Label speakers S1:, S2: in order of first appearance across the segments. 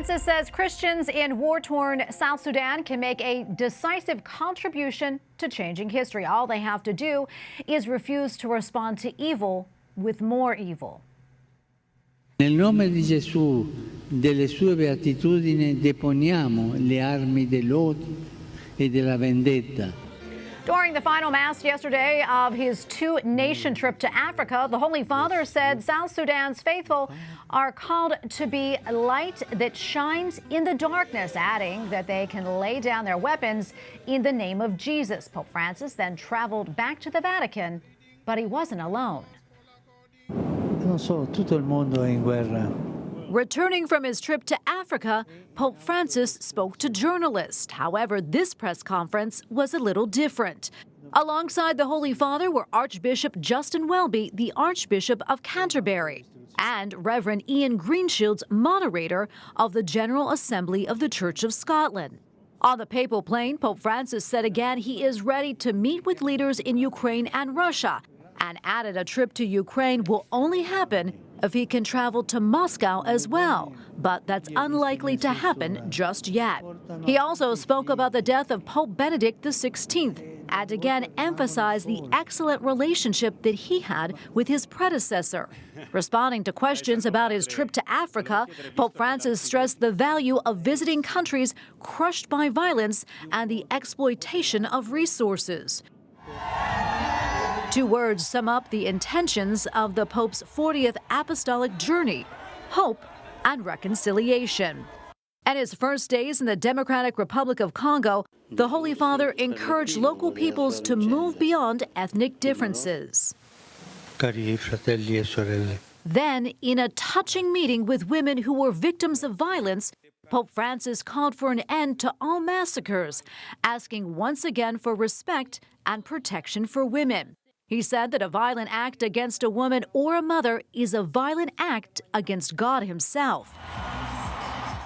S1: Francis says Christians in war-torn South Sudan can make a decisive contribution to changing history. All they have to do is refuse to respond to evil with more evil.
S2: Nel nome di Gesù, delle sue beatitudini, deponiamo le armi dell'odio e della vendetta.
S1: During the final mass yesterday of his two-nation trip to Africa, the Holy Father said South Sudan's faithful are called to be light that shines in the darkness, adding that they can lay down their weapons in the name of Jesus. Pope Francis then traveled back to the Vatican, but he wasn't alone.
S2: Non so, tutto il mondo è in guerra.
S3: Returning from his trip to Africa, Pope Francis spoke to journalists. However, this press conference was a little different. Alongside the Holy Father were Archbishop Justin Welby, the Archbishop of Canterbury, and Reverend Iain Greenshields, Moderator of the General Assembly of the Church of Scotland. On the papal plane, Pope Francis said again he is ready to meet with leaders in Ukraine and Russia, and added a trip to Ukraine will only happen if he can travel to Moscow as well, but that's unlikely to happen just yet. He also spoke about the death of Pope Benedict XVI and again emphasized the excellent relationship that he had with his predecessor. Responding to questions about his trip to Africa, Pope Francis stressed the value of visiting countries crushed by violence and the exploitation of resources. Two words sum up the intentions of the Pope's 40th apostolic journey: hope and reconciliation. At his first days in the Democratic Republic of Congo, the Holy Father encouraged local peoples to move beyond ethnic differences.
S2: Cari fratelli e sorelle.
S3: Then, in a touching meeting with women who were victims of violence, Pope Francis called for an end to all massacres, asking once again for respect and protection for women. He said that a violent act against a woman or a mother is a violent act against God himself.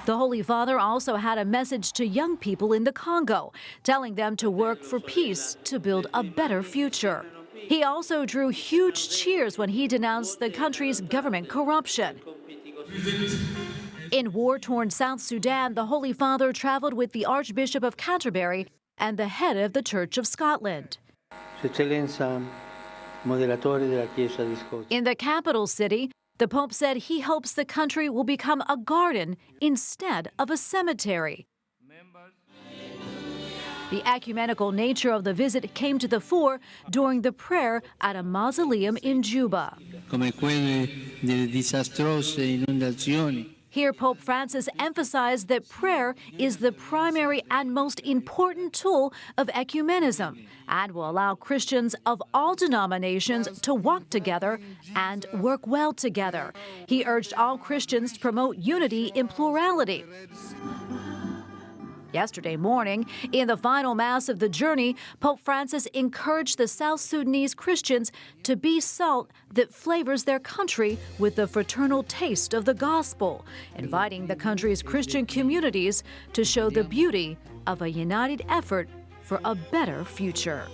S3: The Holy Father also had a message to young people in the Congo, telling them to work for peace to build a better future. He also drew huge cheers when he denounced the country's government corruption. In war-torn South Sudan, the Holy Father traveled with the Archbishop of Canterbury and the head of the Church of Scotland.
S2: Moderatore della Chiesa di Scozia.
S3: In the capital city, the Pope said he hopes the country will become a garden instead of a cemetery. The ecumenical nature of the visit came to the fore during the prayer at a mausoleum in Juba.
S2: Come quelle delle disastrose inondazioni.
S3: Here, Pope Francis emphasized that prayer is the primary and most important tool of ecumenism and will allow Christians of all denominations to walk together and work well together. He urged all Christians to promote unity in plurality. Yesterday morning, in the final Mass of the journey, Pope Francis encouraged the South Sudanese Christians to be salt that flavors their country with the fraternal taste of the gospel, inviting the country's Christian communities to show the beauty of a united effort for a better future.